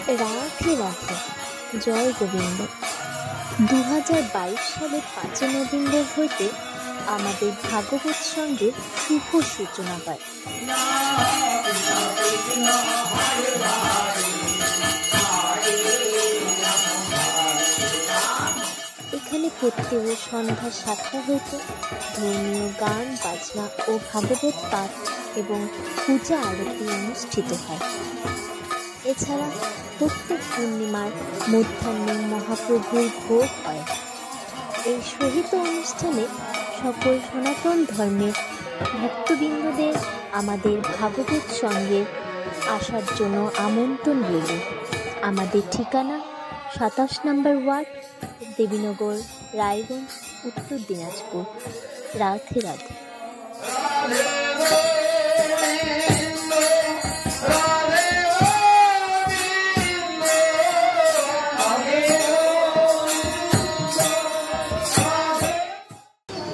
রাধে রাধে, জয় গোবিন্দ। 2022 সালের 5 নভেম্বর হইতে আমাদের ভাগবত সঙ্গের শুভ সূচনা হয়। এখানে প্রত্যেক সন্ধ্যা 7টা হইতে ধর্মীয় গান বাজনা ও ভাগবত পাঠ এবং পূজা আরতি অনুষ্ঠিত হয়। এছাড়া প্রত্যেক পূর্ণিমার মধ্যাহ্নে মহাপ্রভুর ভোগ হয়। এই সহিত অনুষ্ঠানে সকল সনাতন ধর্মের ভক্তবৃন্দদের আমাদের ভাগবত সঙ্গে আসার জন্য আমন্ত্রণ রইল। আমাদের ঠিকানা 27 নম্বর ওয়ার্ড, দেবীনগর, রায়গঞ্জ, উত্তর দিনাজপুর। রাধে রাধে।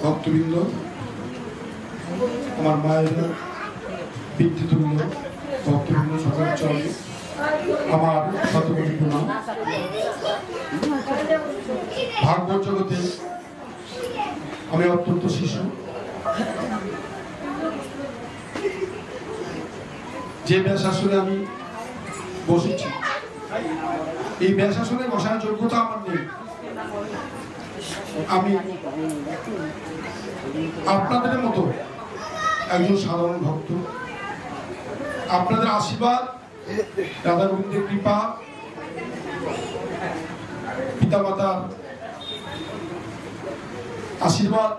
ভক্তবৃন্দ, আমার মায়ের পিতৃতুল্য ভক্তবৃন্দ সকল চলে আমার শতকোটি প্রণাম। ভাগবত জগতে আমি অত্যন্ত শিশু। যে ব্যাসাসনে আমি বসেছি, এই ব্যাসাসনে বসার যোগ্যতা আমার নেই। আমি আপনাদের মতো একজন সাধারণ ভক্ত। আপনাদের আশীর্বাদ, রাধা গোবিন্দের কৃপা, পিতামাতার আশীর্বাদ,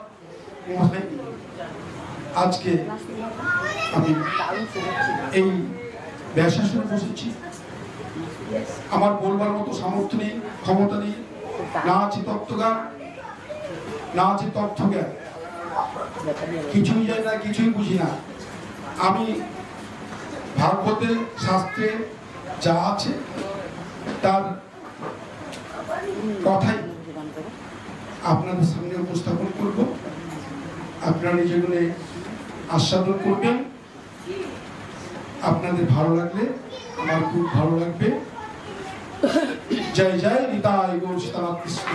আজকে আমি এই ব্যাসাসনে বসেছি। আমার বলবার মতো সামর্থ্য নেই, ক্ষমতা নেই, না আছে তত্ত্বজ্ঞান, না আছে তথ্যজ্ঞান, কিছুই জানি না, কিছুই বুঝি না। আমি ভাগবতে শাস্ত্রে যা আছে তার কথাই আপনাদের সামনে উপস্থাপন করব। আপনারা নিজেগুলো আস্বাদন করবেন। আপনাদের ভালো লাগলে আমার খুব ভালো লাগবে। জয় জয় নিতাই গৌর সীতানাথ কৃষ্ণ।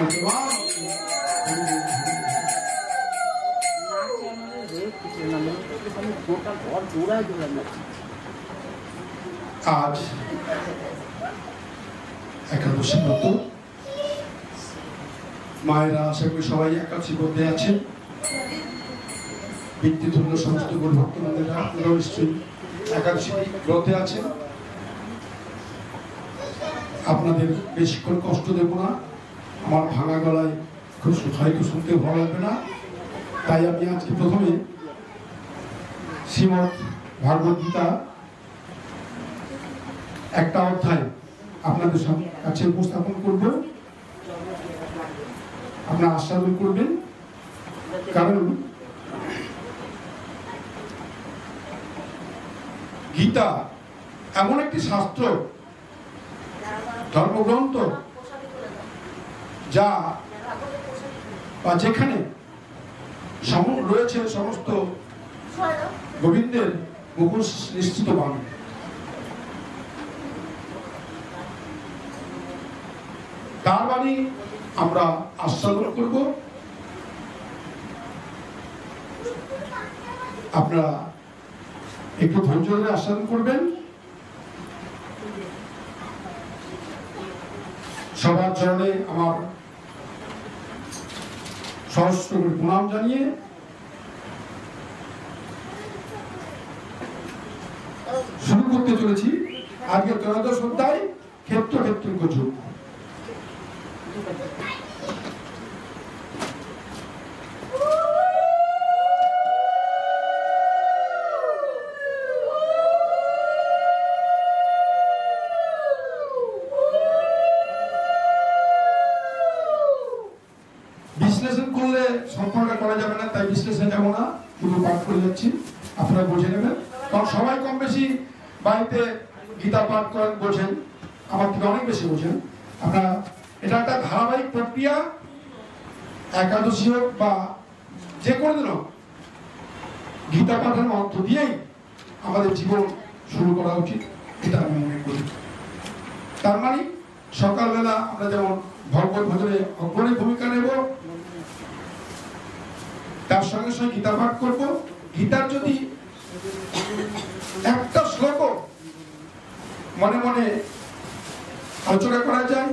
আজ একাদশী ব্রত, মায়েরা আশা করি সবাই একাদশী ব্রতে আছেন। পিতৃতুল্য সমস্ত গৌর ভক্তবৃন্দেরা আপনারাও নিশ্চয়ই একাদশী ব্রতে আছেন। আপনাদের বেশিক্ষণ কষ্ট দেব না। আমার ভাঙা গলায় খুব হয়তো শুনতে ভালো লাগবে না, তাই আমি আজকে প্রথমে শ্রীমদ্ ভাগবত গীতা একটা অধ্যায় আপনাদের কাছে উপস্থাপন করব। আপনারা আস্বাদন করবেন, কারণ গীতা এমন একটি শাস্ত্র, ধর্মগ্রন্থ, যা বা যেখানে রয়েছে সমস্ত গোবিন্দের মুখোশ নিশ্চিত বাণী। তার বাণী আমরা আস্বাদন করব। আপনারা একটু ধৈর্য ধরে আস্বাদন করবেন। সবার চরণে আমার সহস্র প্রণাম জানিয়ে শুরু করতে চলেছি আজকে ত্রয়োদশ অধ্যায়, ক্ষেত্র ক্ষেত্রজ্ঞ যোগ। বিশ্লেষণ করলে সম্পর্ক করা যাবে না, তাই বিশ্লেষণ যাবো না, শুধু পাঠ করে যাচ্ছি, আপনারা বুঝে নেবেন। কারণ সবাই কম বেশি বাড়িতে গীতা পাঠ করেন, বোঝেন, আমার থেকে অনেক বেশি বোঝেন আপনারা। এটা একটা ধারাবাহিক প্রক্রিয়া। একাদশী হোক বা যে কোনো দিন হোক, গীতা পাঠের মধ্য দিয়েই আমাদের জীবন শুরু করা উচিত, এটা আমি মনে করি। তার মানে সকালবেলা আমরা যেমন ভগবত ভজনে অগ্রণী ভূমিকা নেব, তার সঙ্গে সঙ্গে গীতা পাঠ করব। গীতার যদি একটা শ্লোক মনে মনে আলোচনা করা যায়,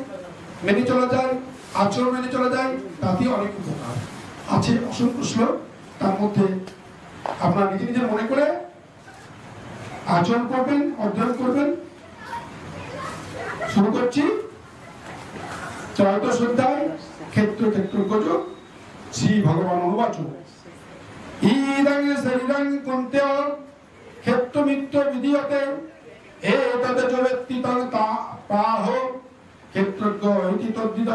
মেনে চলা যায়, আচরণ মেনে চলা যায়, তাতেই অনেক উপকার আছে। অসংখ্য শ্লোক, তার মধ্যে আপনারা নিজে নিজে মনে করে আচরণ করবেন, অধ্যয়ন করবেন। শুরু করছি। ত্রয়োদশ অধ্যায়, ক্ষেত্র ক্ষেত্র গজ, শ্রী ভগবান অনুবাচ। ইদং শরীরং কুন্তেয় ক্ষেত্র মিত্র বিধীয়তে এতদ জবেত্তি তং প্রাহ ক্ষেত্রজ্ঞ ইতি তদ্বিদ।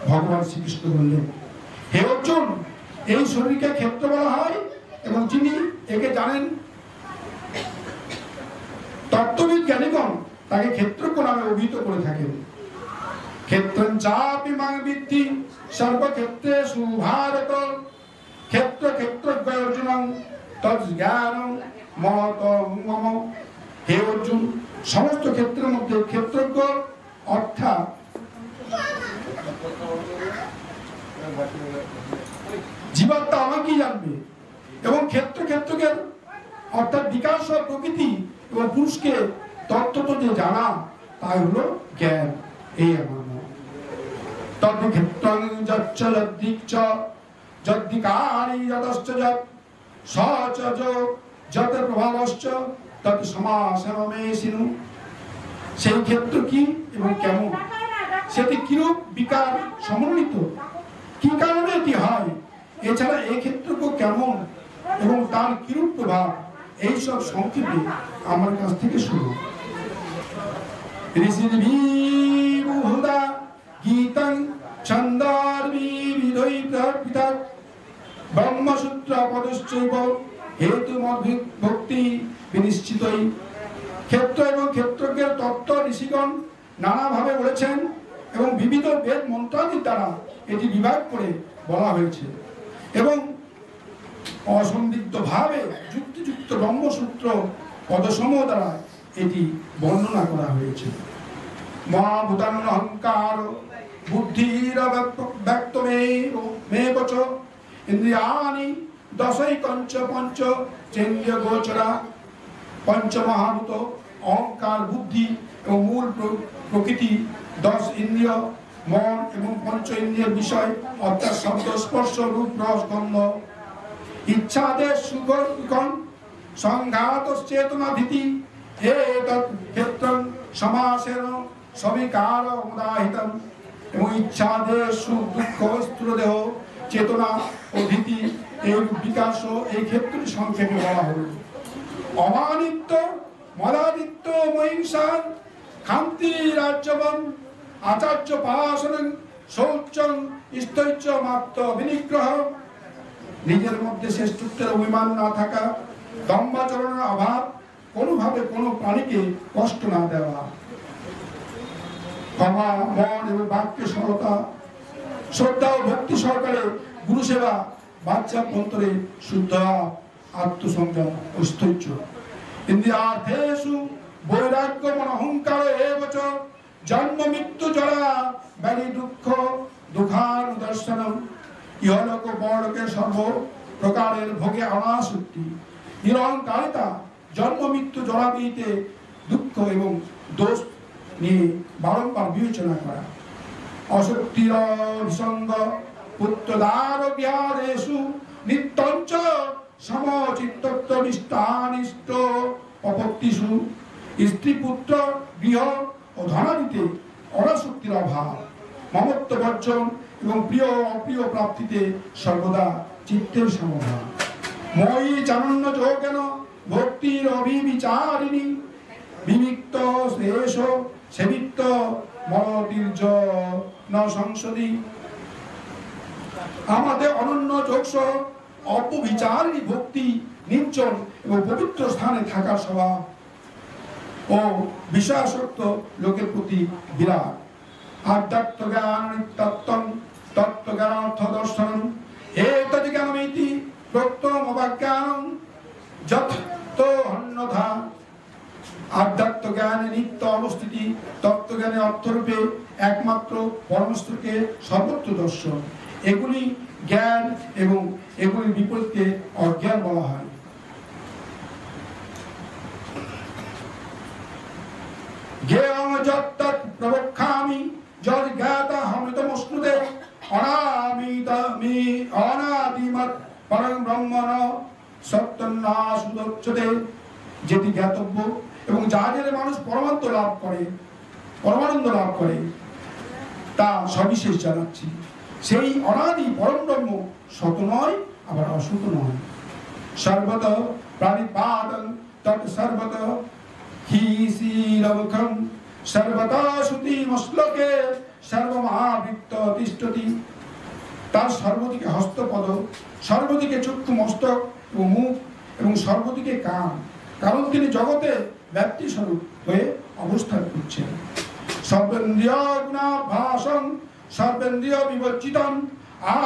ভগবান শ্রীকৃষ্ণ বললেন, হে অর্জুন, এই শরীরকে ক্ষেত্র বলা হয় এবং যিনি একে জানেন তত্ত্ববিদ জ্ঞানীগণ তাকে ক্ষেত্রজ্ঞ নামে অভিহিত করে থাকেন। ক্ষেত্রং চাপি মাং বিদ্ধি সর্বক্ষেত্রেষু ভারত ক্ষেত্র ক্ষেত্রজ্ঞ অর্জুনং তজ্জ্ঞানং মত মম। হে অর্জুন, সমস্ত ক্ষেত্রের মধ্যে ক্ষেত্রজ্ঞ অর্থাৎ জীবাত্মা আমাকেই জানবে, এবং ক্ষেত্র ক্ষেত্রজ্ঞের অর্থাৎ বিকাশ ও প্রকৃতি এবং পুরুষকে তত্ত্ব যে জানা, তাই হলো জ্ঞান। এই আমার মত। তদ্ক্ষেত্রং যচ্চ যদ্দিক্চ যদ্দিকারি যতশ্চ যৎ সচ যত প্রভাবশ্চ তৎ সমাসমেশিনু। সেই ক্ষেত্র কি এবং কেমন, সেটি কিরূপ বিকার সমন্বিত, কি কারণে এটি হয়, এছাড়া এই ক্ষেত্রকে কেমন এবং তার কিরূপ প্রভাব, এইসব সংক্ষেপে আমার কাছ থেকে শুরু। ঋষির্বিহুদা গীতং ছন্দার্বিবিধৈ পৃথক ব্রহ্মসূত্র পদশ্চৈব হেতুমদ্ভক্তি বিনিশ্চিতই। ক্ষেত্র এবং ক্ষেত্রজ্ঞের তত্ত্ব ঋষিগণ নানাভাবে বলেছেন এবং বিবিধ বেদ মন্ত্রাদি দ্বারা এটি বিভাগ করে বলা হয়েছে এবং অসন্দিগ্ধভাবে যুক্তিযুক্ত ব্রহ্মসূত্র পদসমূহ দ্বারা এটি বর্ণনা করা হয়েছে। মহাভূতান অহংকার বুদ্ধির ব্যক্তমেব চ ইন্দ্রিয়াণি দশৈকঞ্চ পঞ্চ চেন্দ্রিয় গোচরা। পঞ্চমহাভূত অহংকার, বুদ্ধি এবং মূল প্রকৃতি, 10 ইন্দ্রিয়, মন এবং পঞ্চ ইন্দ্রিয়ের বিষয় অর্থাৎ শব্দ, স্পর্শ, রূপ, রস, গন্ধ, ইচ্ছাদেশ, সুখ, দুঃখ, সংঘাত, চেতনা, ভীতি। এতৎ ক্ষেত্রং সমাসেন সবিকার উদাহৃতম। এবং ইচ্ছাদেশ, সুখ, দুঃখ, স্থূলদেহ, চেতনা ও ভীতি, এই বিকাশ এই ক্ষেত্রটি সংক্ষেপে বলা হল। অমানিত্য, মদাদিত্য, মহিংসা, খান্তি, রাজ্যবন, আচার্য পাশন, শৌচং, স্থৈর্য, মাত্র বিনিগ্রহ, নিজের মধ্যে শ্রেষ্ঠত্বের অভিমান না থাকা, দম্ভাচরণের অভাব, কোনোভাবে কোনো প্রাণীকে কষ্ট না দেওয়া, ক্ষমা, মন এবং বাক্যে সরলতা, শ্রদ্ধা ও ভক্তি সহকারে গুরু সেবা, বাচ্চা অন্তরে শুদ্ধ আত্মসংযম ও স্থৈর্য। ইন্দ্রিয়ার্থেষু বৈরাগ্য মন অহংকার এবচ জন্ম মৃত্যু জরা ব্যাধি দুঃখ দুঃখানুদর্শনম। ইহলোক পরলোকে সর্ব প্রকারের ভোগে অনাসক্তি, নিরহংকারিতা, জন্ম মৃত্যু জরাবিতে দুঃখ এবং দোষ নিয়ে বারংবার বিবেচনা করা, অশক্তির বিসঙ্গ পুত্রদার বিহারেষু নিত্যঞ্চ সমচিত্তত্ব নিষ্ঠানিষ্ঠ অপক্তিষু। স্ত্রী, পুত্র, গৃহ ও ধনাদিতে অনাসক্তির অভাব, মমত্ব বর্জন এবং প্রিয় অপ্রিয় প্রাপ্তিতে সর্বদা চিত্তের সমাধান। মই চানন্য যোগেন ভক্তির অভিবিচারিণী বিমিক্ত শ্রেষ সেবিত্ত মরতির্য ন সংসদী। আমাদের অনন্য যোগসহ অপবিচারিণী ভক্তি, নির্জন এবং পবিত্র স্থানে থাকার স্বভাব ও বিষয়াসক্ত লোকের প্রতি বিরাট। আধ্যাত্ম জ্ঞান নিত্যত্বং তত্ত্ব জ্ঞানার্থ দর্শনম এতদ্ জ্ঞানমিতি প্রত্যম অবাজ্ঞানং যত অন্যথা। আধ্যাত্ম জ্ঞানে নিত্য অবস্থিতি, তত্ত্ব তত্ত্বজ্ঞানের অর্থরূপে একমাত্র পরমেশ্বরকে সর্বত্র দর্শন। এগুলি জ্ঞান এবং এগুলির বিপরীতে অজ্ঞান বলা হয়। জ্ঞেয়ং যত্তৎ প্রবক্ষ্যামি যদ জ্ঞাতহমৃতমশ্নুতে অনাদিমৎ পরং ব্রহ্মণ সত্যন্নাসুদচ্যতে। যেটি জ্ঞাতব্য এবং যাদের মানুষ পরমানন্দ লাভ করে তা সবিশেষ জানাচ্ছি। সেই অনাদি পরম ব্রহ্ম সত নয়, আবার অসত নয়। সর্বত প্রাণিপাদং তৎ সর্বত হি শীলমুখম সর্বতা শ্রুতিমশ্লোকে সর্বমহাবৃত্ত তিষ্ঠতি। তার সর্বদিকে হস্তপদ, সর্বদিকে চক্ষু মস্তক এবং মুখ এবং সর্বদিকে কান, কারণ তিনি জগতে ব্যক্তি স্বরূপ হয়ে অবস্থান করছেন। সর্বেন্দ্রিয় গুণাভাসং সর্বেন্দ্রিয় বিবর্জিতং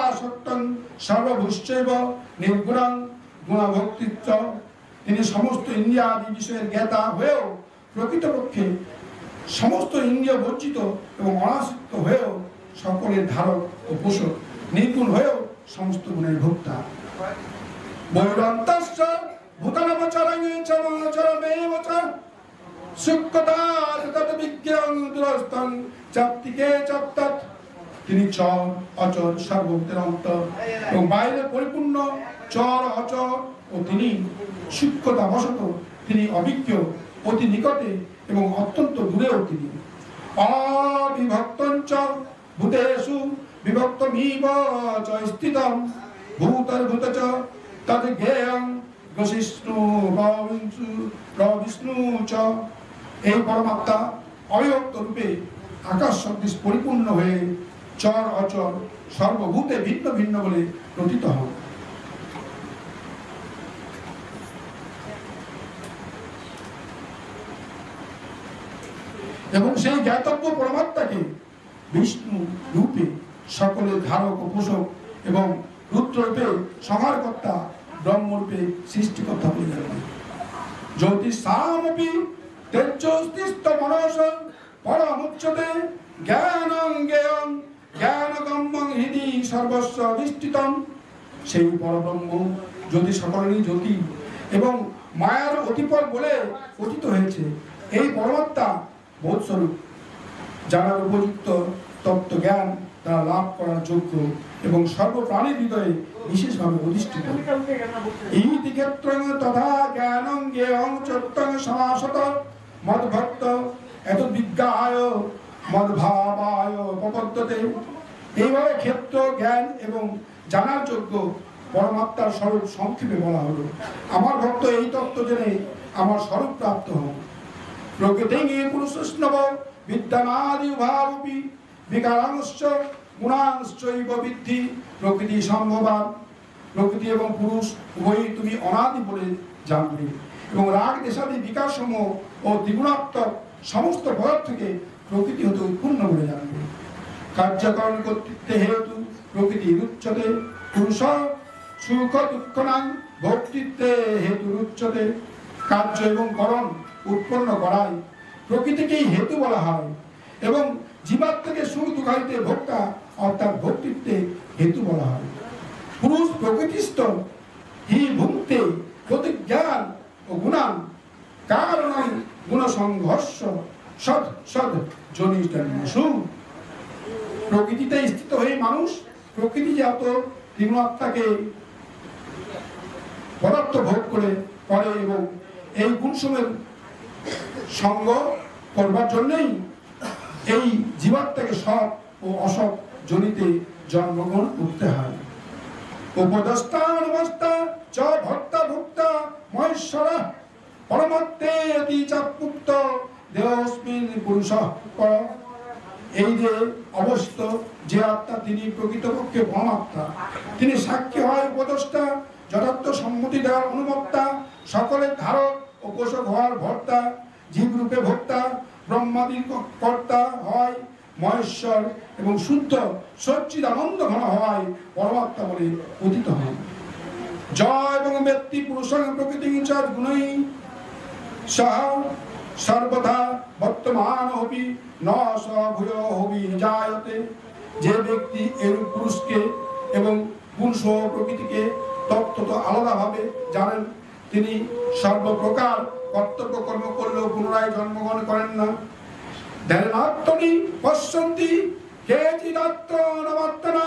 আসক্তং সর্বভূশ্চৈব নির্গুণং গুণভক্তিত্ব। তিনি সমস্ত ইন্দ্রিয়াদি বিষয়ের জ্ঞাতা হয়েও প্রকৃতপক্ষে সমস্ত ইন্দ্রিয় বর্জিত এবং অনাসক্ত হয়েও সকলের ধারক ও পোষক, নির্গুণ হয়েও সমস্ত গুণের ভোক্তা। বৈরন্তস্য ভূতানাবচরং চরমেব চ সুক্কতা তত বিজ্ঞান দুরস্তং চাপ্তিকে চাপ্তৎ। তিনি চর অচর সর্বভূতের অন্তর এবং বাইরে পরিপূর্ণ চর অচর, ও তিনি সূক্ষ্মতা বশত তিনি অবিজ্ঞ, অতি নিকটে এবং অত্যন্ত দূরেও তিনি। অবিভক্তঞ্চ ভূতেষু বিভক্তমিব চ স্থিতং ভূতর্ভূত চ তদ জ্ঞেয়ং বিষ্ণু চ। এই পরমাত্মা অবিভক্ত রূপে আকাশ সদৃশ পরিপূর্ণ হয়ে চর অচর সর্বভূতে ভিন্ন ভিন্ন বলে প্রতীত হন। এবং সেই জ্ঞাতব্য পরমাত্মাকে বিষ্ণু রূপে সকলের ধারক ও পোষক এবং রুদ্ররূপে সংহারকর্তা, ব্রহ্মরূপে সৃষ্টিকর্তা বলে জানেন। জ্যোতিষামপি তেজস্তিস্থ মনস পরমুচ্যতে জ্ঞানং জ্ঞেয়ং জ্ঞানগম্যং হৃদি সর্বস্ব অধিষ্ঠিতং। সেই পরব্রহ্ম জ্যোতি সকলেরই জ্যোতি এবং মায়ার অতিপর বলে কথিত হয়েছে। এই পরমাত্মা বোধস্বরূপ, জানার উপযুক্ত তত্ত্ব জ্ঞান তারা লাভ করার যোগ্য এবং সর্বপ্রাণীর হৃদয়ে বিশেষভাবে অধিষ্ঠিত। ইতি ক্ষেত্রং তথা জ্ঞানং জ্ঞেয়ং চত্বং সমাসত মদ্ভক্ত এতদ্বিজ্ঞায় মদ্ভাবায় প্রপদ্যতে। এইভাবে ক্ষেত্র, জ্ঞান এবং জানার যোগ্য পরমাত্মার স্বরূপ সংক্ষেপে বলা হলো। আমার ভক্ত এই তত্ত্ব জেনে আমার স্বরূপ প্রাপ্ত হন। প্রকৃতিং পুরুষস্নব বিদ্যানাদি উভাবপি বিকারাংশ্চ গুণাংশ্চৈব বিদ্ধি। প্রকৃতি সম্ভবান, প্রকৃতি এবং পুরুষ উভয়ই তুমি অনাদি বলে জানবে এবং রাগ দেশাদি বিকার সমূহ ও দ্বিগুণাত্মক সমস্ত পদার্থকে প্রকৃতি হতে উৎপন্ন বলে জানবে। কার্যকরণ কর্তৃত্বে হেতু প্রকৃতি উচ্চতে পুরুষ সুখ দুঃখনাং ভোক্তৃত্বে হেতু উচ্চতে। কার্য এবং করণ উৎপন্ন করাই প্রকৃতিকেই হেতু বলা হয় এবং জীবাত্মাকে সুখ দুঃখাইতে ভোক্তা অর্থাৎ ভোক্তৃত্বে হেতু বলা হয়। পুরুষ প্রকৃতিস্থ হি ভুক্তে প্রতিজ্ঞান ও গুণান কারণং গুণ সংঘর্ষ সদ সদ জনিষ্ঠু। প্রকৃতিতে স্থিত হয়ে মানুষ প্রকৃতিজাত ত্রিগুণাত্মাকে পদার্থ ভোগ করে এবং এই গুণসমূহের সঙ্গ করবার জন্যই এই জীবাত্মাকে সৎ ও অসৎ জনিতে জন্মগ্রহণ করতে হয়। উপদস্তা অনুবস্তা চ ভক্তা ভুক্তা মহেশ্বর পরমাত্মে অতি চাপুক্ত দেহস্মিন পুরুষ। এই যে অবস্থিত যে আত্মা তিনি প্রকৃতপক্ষে পরমাত্মা, তিনি সাক্ষী হয় উপদেষ্টা, যথার্থ সম্মতি দেওয়ার অনুমত্তা, সকলের ধারক ও পোষক হওয়ার ভর্তা, জীব রূপে ভোক্তা, ব্রহ্মাদির কর্তা হয় মহেশ্বর এবং শুদ্ধ সচ্চিদানন্দ ঘন হওয়ায় পরমাত্মা বলে কথিত হন। জয় এবং ব্যক্তি পুরুষং প্রকৃতি গুণই সহ সর্বদা বর্তমান হবি ন স ভূয় হবি জায়তে। যে ব্যক্তি এরূপ পুরুষকে এবং পুরুষ প্রকৃতিকে তত্ত্বত আলাদাভাবে জানেন, তিনি সর্বপ্রকার কর্তব্য কর্ম করলেও পুনরায় জন্মগ্রহণ করেন না। ধ্যানাত্মনি পশ্যন্তি কেচিদাত্র নবাত্তনা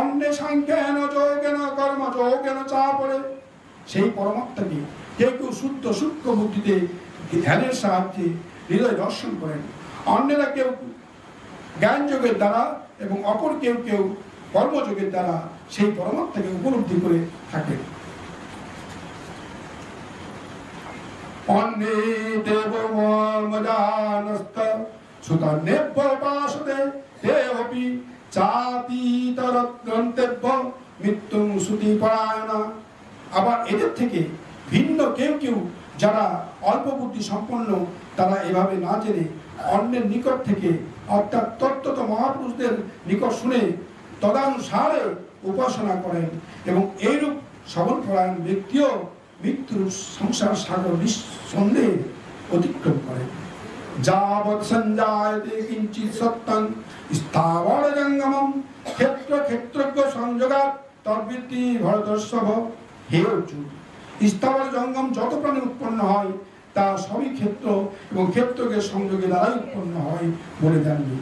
অন্যে সাংখ্যেন যোগেন কর্ম যোগেন চাপরে। সেই পরমাত্মাকে কেউ কেউ শুদ্ধ সূক্ষ্ম বুদ্ধিতে ধ্যানের সাহায্যে হৃদয় দর্শন করেন, অন্যেরা কেউ জ্ঞান যোগের দ্বারা এবং অপর কেউ কেউ কর্মযোগের দ্বারা সেই পরমাত্মাকে উপলব্ধি করে থাকেন। অন্যে দেব মজানস্ত সুতন্যেভ্য উপাসতে দেবপি চাতিতরগ্রন্থেভ্য মৃত্যুং শ্রুতি পরায়ণা। আবার এদের থেকে ভিন্ন কেউ কেউ যারা অল্প বুদ্ধি সম্পন্ন, তারা এভাবে না জেনে অন্যের নিকট থেকে অর্থাৎ তত্ত্বত মহাপুরুষদের নিকট শুনে তদানুসারে উপাসনা করেন এবং এইরূপ সবল পরায়ণ ব্যক্তিও মৃত্যুর সংসার সাগর নিঃসন্দেহে অতিক্রম করেন। যাবৎ সঞ্জায়তে কিঞ্চিৎ সত্যং স্থাবর জঙ্গমম ক্ষেত্র ক্ষেত্রজ্ঞ সংযোগাৎ তদ্বৃত্তি ভরতর্ষভ। হে অর্জুন, স্থাবর জঙ্গম যত প্রাণী উৎপন্ন হয় তা সবই ক্ষেত্র এবং ক্ষেত্রকে সংযোগে দ্বারাই উৎপন্ন হয় বলে জানবে।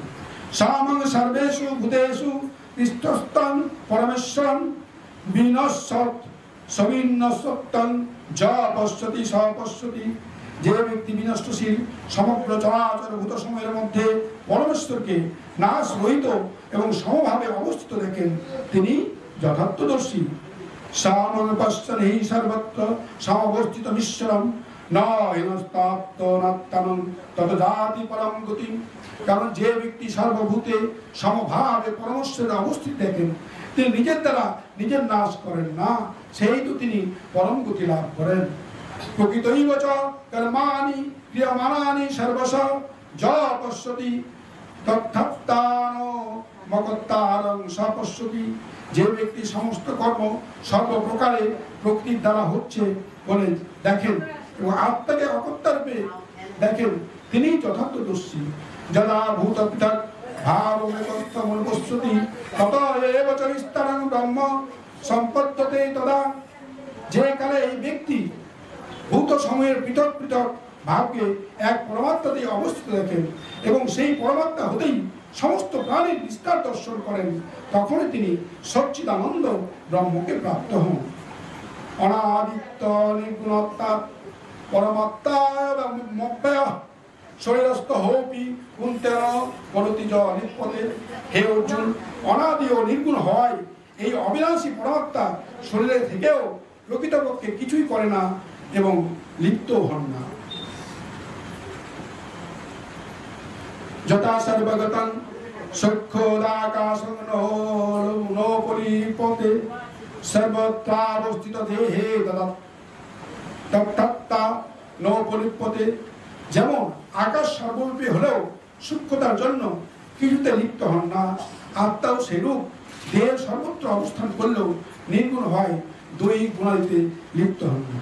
সামং সর্বেষু ভূতেষু তিষ্ঠস্তং পরমেশ্বরং বিনশ্বত সবিনশ্বতং য পশ্যতি স পশ্যতি। যে ব্যক্তি বিনষ্টশীল সমগ্র চরাচর ভূত সময়ের মধ্যে পরমেশ্বরকে নাশ রহিত এবং সমভাবে অবস্থিত দেখেন, তিনি যথার্থদর্শী। সামং পশ্যন্হি সর্বত্র সমবস্থিত ঈশ্বরম ন হিনস্তাপ্ত নাত্তানং তত জাতি পরম গতিম। কারণ যে ব্যক্তি সর্বভূতে সমভাবে পরমেশ্বরে অবস্থিত দেখেন, তিনি নিজের দ্বারা নিজের নাশ করেন না, সেই তো তিনি পরম গতি লাভ করেন। প্রকৃতৈব চ কর্মাণি ক্রিয়মাণানি সর্বশ য পশ্যতি তত্থাত্তান মকত্তারং স পশ্যতি। যে ব্যক্তি সমস্ত কর্ম সর্বপ্রকারে প্রকৃতির দ্বারা হচ্ছে বলে দেখেন এবং আত্মাকে অকর্তা রূপে দেখেন, তিনি যথার্থদর্শী। যদা ভূত পৃথক ভাবমেকত্বমনুপশ্যতি তত এব চ বিস্তারং ব্রহ্ম সম্পদ্যতে তদা। যে কালে এই ব্যক্তি ভূত সময়ের পৃথক পৃথক ভাবকে এক পরমাত্মাতে অবস্থিত দেখেন এবং সেই পরমাত্মা হতেই সমস্ত প্রাণীর বিস্তার দর্শন করেন, তখনই তিনি সচ্চিদানন্দ ব্রহ্মকে প্রাপ্ত হন। অনাদিত্য নির্গুণত্তা পরমাত্মা শরীরস্থ হৌপি কুন্তের বলতিজ নিপতে। হে অর্জুন, অনাদি ও নির্গুণ হয় এই অবিনাশী পরমাত্মা শরীরে থেকেও প্রকৃতপক্ষে কিছুই করে না এবং লিপ্ত হন না। যথা সর্বগতং সক্ষদাকাশং নো পরিপতে সর্বত্রাবস্থিত দেহে তত্ত্বা নো পরিপতে। যেমন আকাশ সর্বরূপে হলেও সূক্ষ্মতার জন্য কিছুতে লিপ্ত হন না, আত্মাও সেরূপ দেহের সর্বত্র অবস্থান করলেও নির্গুণ হয়, দুই গুণাদিতে লিপ্ত হন না।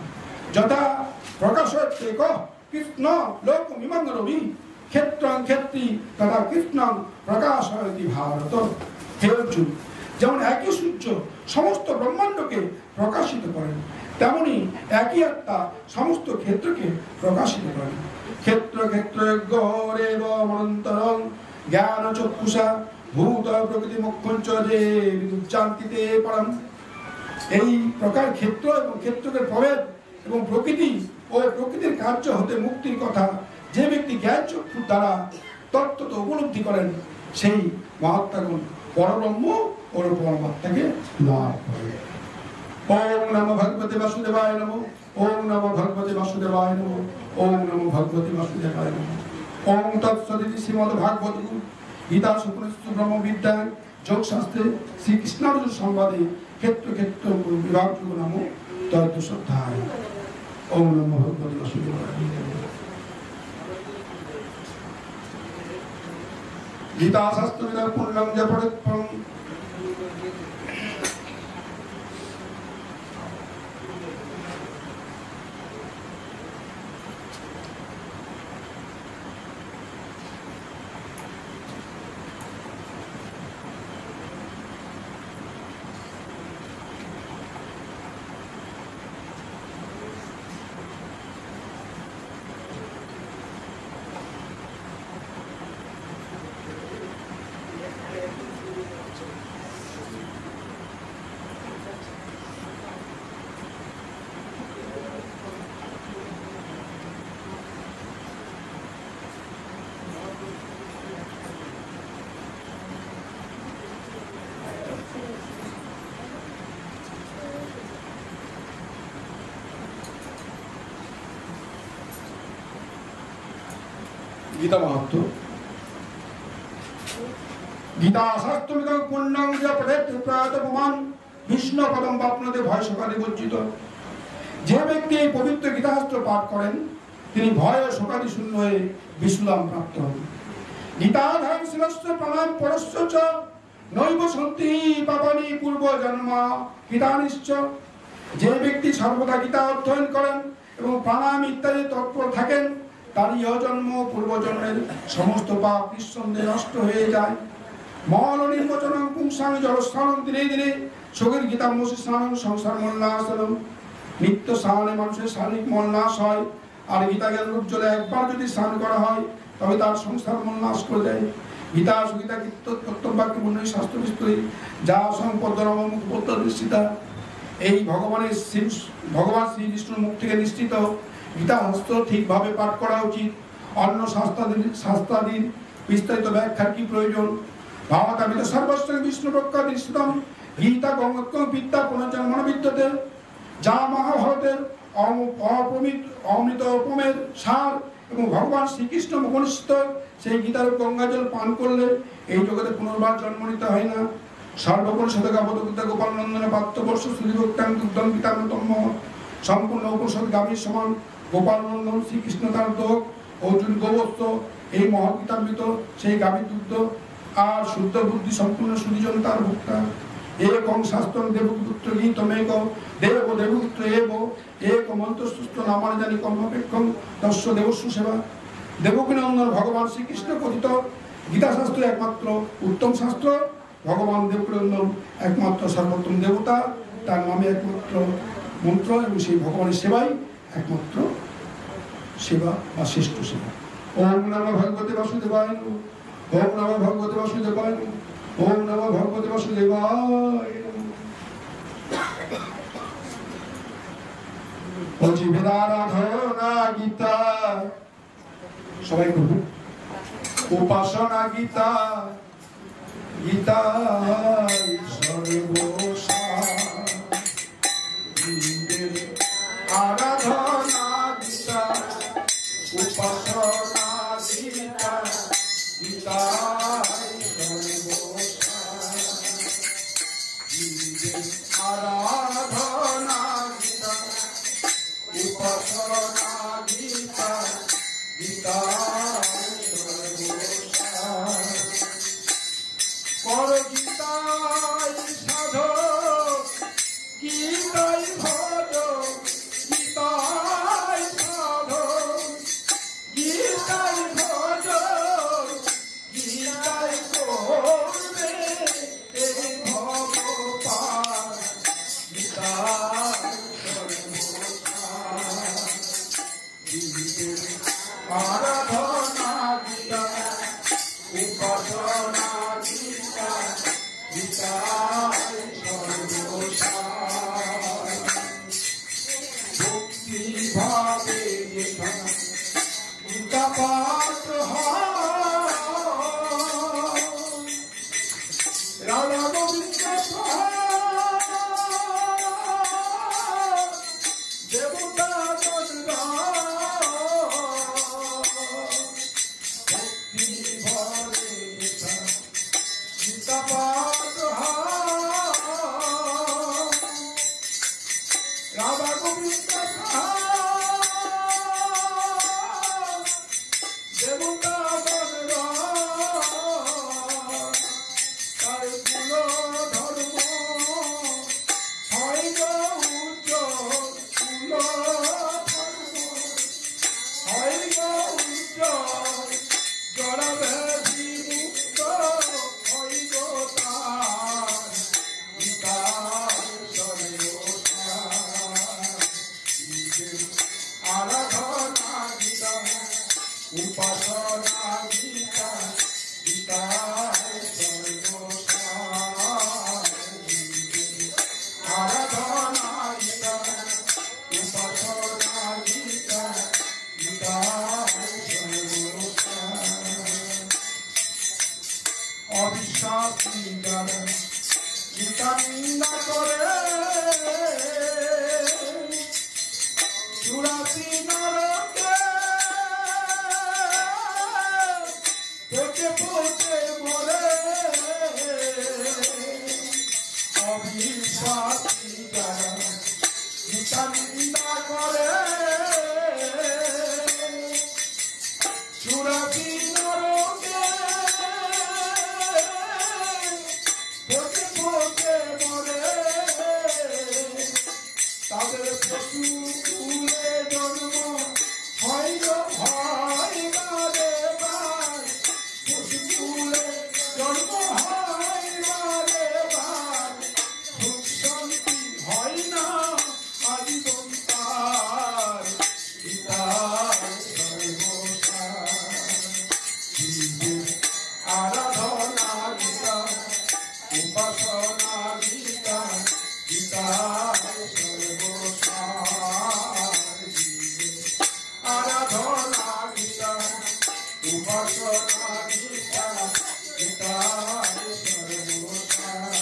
যথা প্রকাশতে কৃষ্ণ লোকমিমং রবি ক্ষেত্রং ক্ষেত্রী তথা কৃষ্ণং প্রকাশয়তি ভারত। হে অর্জুন, যেমন একই সূর্য সমস্ত ব্রহ্মাণ্ডকে প্রকাশিত করেন, তেমনি একই আত্মা সমস্ত ক্ষেত্রকে প্রকাশিত করেন। ক্ষেত্র ক্ষেত্রজ্ঞরেব মনন্তরং জ্ঞান চক্ষুষা ভূত প্রকৃতি মুখ্যঞ্চ যে বিদুচ্চান্তিতে পরম। এই প্রকার ক্ষেত্র এবং ক্ষেত্রকে প্রভেদ এবং প্রকৃতি ও প্রকৃতির কার্য হতে মুক্তির কথা যে ব্যক্তি জ্ঞান চক্ষুর দ্বারা তত্ত্বত উপলব্ধি করেন, সেই মহাত্মাগণ পরব্রহ্ম ও পরমাত্মাকে লাভ করে। ওম নমো ভগবতে বাসুদেবায় নমো। ওম নমো ভগবতে বাসুদেবায় নমো। ওম নমো ভগবতে বাসুদেবায় নমো। ওম তৎসদিতি শ্রীমদ্ ভাগবত গীতা সুপনিষৎ ব্রহ্মবিদ্যা যোগশাস্ত্রে শ্রীকৃষ্ণার্জুন সংবাদে ক্ষেত্র ক্ষেত্র বিভাগযোগ নাম তদ্শ্রদ্ধায়। ওম নমো ভগবতে বাসুদেবায়। গীতা শাস্ত্র পূর্ণম যে পড়ে গীতা মাহাত্ম। গীতা শাস্ত্রমিদং পুণ্যং যা পঠেৎ প্রয়াত পুমাन् বিষ্ণু পদম বাপ্নতে ভয় সকালে বঞ্চিত। যে ব্যক্তি এই পবিত্র গীতাশাস্ত্র পাঠ করেন তিনি ভয় ও শোকাদি শূন্য হয়ে বিশুলাম প্রাপ্ত হন। গীতাধাম শিরস্য প্রাণায়াম পরস্য চ নৈব সন্তি পাপানি পূর্ব জন্ম গীতানিশ্চ। যে ব্যক্তি সর্বদা গীতা অধ্যয়ন করেন এবং প্রাণায়াম ইত্যাদি তৎপর থাকেন তার ইহজন্ম পূর্বজন্মের সমস্ত পাপ নিঃসন্দেহে নষ্ট হয়ে যায়। মল নির্বচনং পুংসাং জলস্নানং দিনে দিনে সগির গীতামসি স্নানং সংসার মলনাশনম। নিত্য স্নানে মানুষের শারীরিক মল নাশ হয়, আর গীতা জ্ঞান রূপ জলে একবার যদি স্নান করা হয় তবে তার সংসার মল নাশ করে দেয়। গীতা সুগীতা কীর্তন বাক্য মুন্নই শাস্ত্র বিস্তরী যা সম্পদ মুখপত্র নিশ্চিতা। এই ভগবান শ্রী বিষ্ণুর মুখ থেকে নিশ্চিত গীতা শাস্ত্র ঠিকভাবে পাঠ করা উচিত। অন্য শাস্ত্রাদির বিস্তারিত ব্যাখ্যার কি প্রয়োজন? ভাবতামিত সর্বস্ব বিষ্ণু প্রজ্ঞা নিশ্চিতম গীতা গঙ্গত্ব বিদ্যা পুনর্জন্মন বিদ্যতে। যা মহাভারতের অমৃত উপমের সার এবং ভগবান শ্রীকৃষ্ণ মুখনিষ্ঠ সেই গীতার গঙ্গাজল পান করলে এই জগতে পুনর্বার জন্ম নিতে হয় না। সর্বপরিষদে গাবদগীতা গোপাল নন্দনে পাত্রবর্ষ সুদীভক্তাং দুগ্ধম পিতামতম। সম্পূর্ণ উপনিষদ গাভীর সমান গোপাল নন্দন শ্রীকৃষ্ণ তার দোক অর্জুন গোবস্ত এই মহাগীতামৃত সেই গাভীর দুগ্ধ, আর শুদ্ধ বুদ্ধি সম্পূর্ণ সুদীজন তার ভোক্তা। একং শাস্ত্রং দেবপুত্র গীতমেক দেব দেবপুত্র এব এক মন্ত্রসূত্র নামানি জানি কর্মপেক্ষং তস্য দেবস্য সেবা। দেবকী নন্দন ভগবান শ্রীকৃষ্ণ কথিত গীতা শাস্ত্র একমাত্র উত্তম শাস্ত্র। ভগবান দেবকী নন্দন একমাত্র সর্বোত্তম দেবতা, তার নামে একমাত্র মন্ত্র এবং সেই ভগবানের সেবাই একমাত্র সেবা বা শ্রেষ্ঠ সেবা। ওম নমঃ ভগবতে বাসুদেবায় নমঃ। ওম নমঃ ভগবতে বাসুদেবায় নমঃ। ওম নমঃ ভগবতে বাসুদেবায় নমঃ। বলছি বেদারাধনা গীতা সবাই করবেন। উপাসনা গীতা গীতা সর্বসার। আরাধনা গীতা উপাসনা গীতা গীতা আরাধনা গীতা উপাসনা গীতা গীতা পর গীতাই সাধক গীতাই ভজ গীতাই সাধক গীতাই ভজ গীতাই করবে এই ভগবান গীতা আরাধনা গীতা উপাসনা গীতা গীতা সর্বসার। ভক্তি ভাবে গীতা পাঠ হয় রাধা গোবিন্দ দেবতা গীতা পাঠ রাধা গোবিন্দ দেবতা তার কুল ধর্ম হয় উজ্জ্বল কুল ধর্ম হয় উজ্জ্বল জড় ব্যাধি মুক্ত হইব তার গীতা সর্বসার। আরাধনা গীতা উপাসনা গীতা গীতা সর্বসার। আরাধনা গীতা উপাসনা গীতা গীতা অবিশ্বাসী যারা গীতা নিন্দা করে সুরাতি নরকে পচে পচে মরে অবিশ্বাসী যারা গীতা নিন্দা করে সুরাতি নরকে পচে পচে মরে তাদের পশু কুলে জন্ম হয় হয় বারে বার পশু কুলে জন্ম হয় বারে বার সুখ শান্তি হয় না আজীবন তার পিতার সর্বসার আরাধনা গীতা উপাসনা গীতা গীতার সর্বসার আরাধনা গীতা উপাসনা গীতা গীতার সর্বসার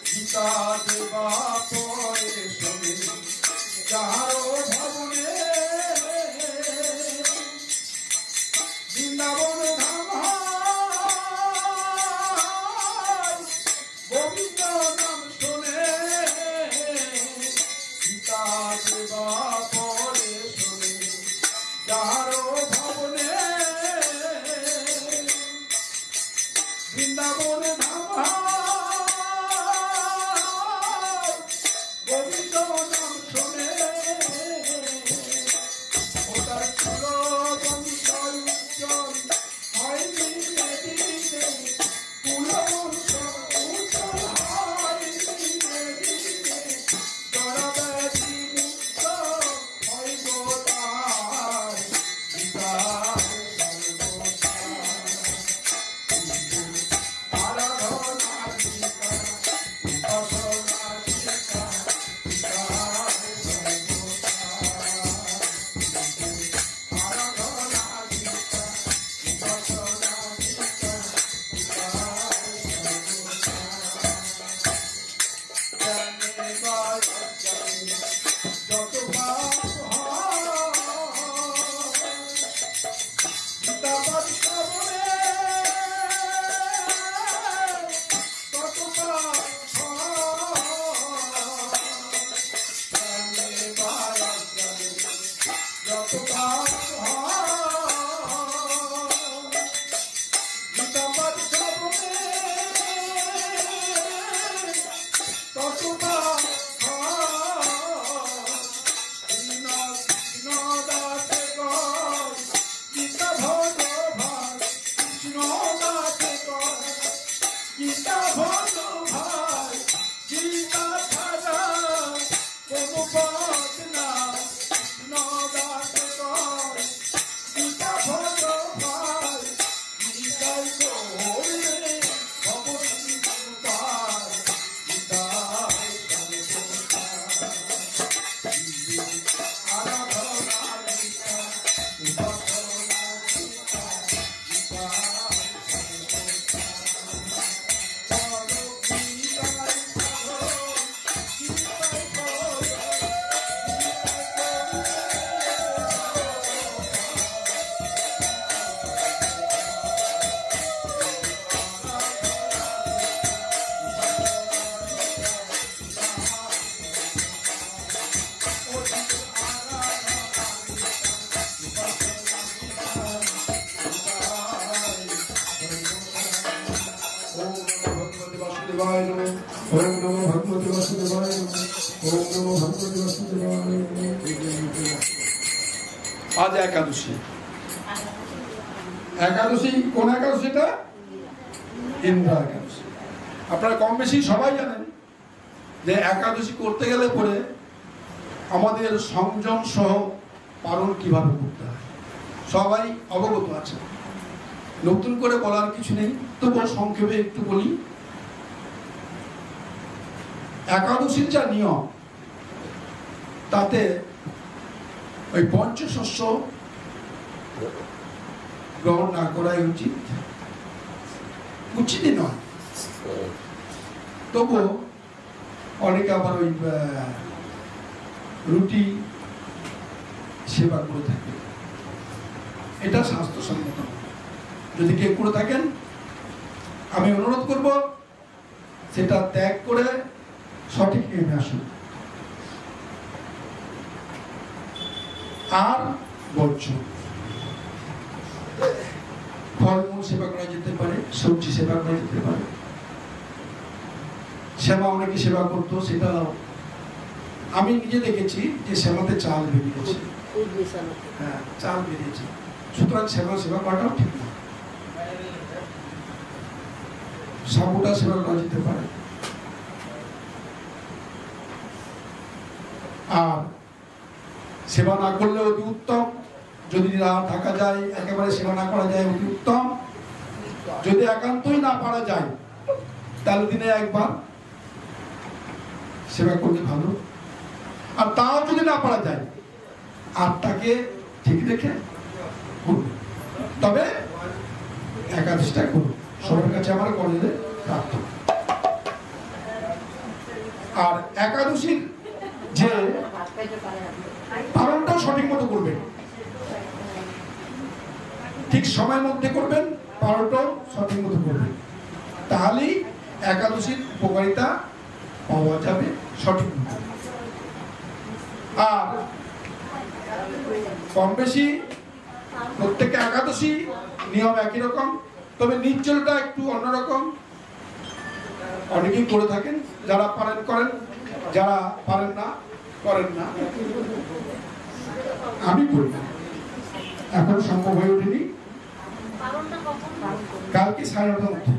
গীতা দেবা পরে শোনে যাহারো ভবনে বৃন্দাবন ধাম গোবিন্দ নাম শোনে গীতা দেবা পরে শোনে যাহারো ভবনে বৃন্দাবন ধাম গোবিন্দ নাম শোনে ওটার ছিল বংশল উজ্জ্বল হয় দিনে দিনে কুলবংশ উজ্জ্বল হয় দিনে দিনে জড়ব্যাধি মুক্ত হয় গোতার গীতার সর্বসার আরাধনা গীতা উপাসনা গীতা গীতার সর্বসার আরাধনা গীতা উপাসনা গীতা গীতার সর্বসার জানে বাজানে যত পাপ হয় গীতা পাঠ শ্রবণে তত পাপ হয় জানে বাজানে যত পাপ হয় গীতা পাঠ শ্রবণে তত পাপ হয় কৃষ্ণ দাসে কর গীতা ভজ ভাই কৃষ্ণ দাসে কর গীতা ভজ ভাই গীতা ছাড়া কোনো পথ না কৃষ্ণ দাসে কর গীতা ভজ ভাই গীতাই করলে ভবসিন্ধু পার গীতার সর্বসার আরাধনা গীতা উপাসনা গীতা গীতার সর্বসার গীতাই वासुदेवाय नमः ओम नमो भगवते वासुदेवाय नमः ओम नमो भगवते वासुदेवाय नमः। आज एकादशी एकादशी কোন একাদশীটা ইন্দ্র একাদশী। আপনারা কম বেশি সবাই জানেন যে একাদশী করতে গেলে পরে আমাদের সংযম সহ পালন কিভাবে করতে হয় সবাই অবগত আছে, নতুন করে বলার কিছু নেই, তবু সংক্ষেপে একটু বলি। একাদশীর যা নিয়ম তাতে ওই পঞ্চশস্য গ্রহণ না করাই উচিত, উচিতই নয়। তবু অনেকে আবার ওই রুটি সেবা করে থাকে, এটা স্বাস্থ্যসম্মত। যদি কেউ করে থাকেন আমি অনুরোধ করব সেটা ত্যাগ করে সঠিক নিয়মে আসুন। আর বর্জ্য ফলমূল সেবা করা যেতে পারে, সবজি সেবা করা যেতে পারে। সেবা অনেকে সেবা করতো, সেটা আমি নিজে দেখেছি যে সেবাতে চাল বেরিয়েছে, হ্যাঁ চাল বেরিয়েছে, সুতরাং সেবা করাটাও ঠিক না। সাবুটা সেবা করা যেতে পারে। আর সেবা না করলে অতি উত্তম, যদি থাকা যায় একেবারে সেবা না করা যায় অতি উত্তম। যদি একান্তই না পারা যায় তাহলে দিনে একবার সেবা করলে ভালো। আর তাও যদি না পারা যায় আত্মাকে ঠিক রেখে করবে, তবে একাদশটা করুন। সবার কাছে আমার করলে প্রার্থনা। আর একাদশীর যে পালনটাও সঠিক মতো করবেন, ঠিক সময়ের মধ্যে করবেন, পালনটাও সঠিক মতো করবেন, তাহলেই একাদশীর উপকারিতা পাওয়া যাবে সঠিক মতো। আর কম বেশি প্রত্যেকটা একাদশী নিয়ম একই রকম, তবে নির্জলটা একটু অন্যরকম। অনেকেই করে থাকেন, যারা পারেন করেন, যারা পারেন না করেন না। আমি করি না, এখন সম্ভব হয়ে ওঠেনি। কালকে 9:30টার মধ্যে।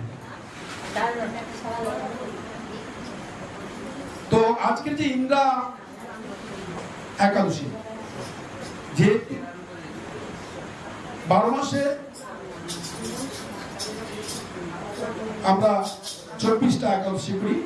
তো আজকের যে ইন্দ্রা একাদশী, যে 12 মাসে আমরা 24টা একাদশী করি।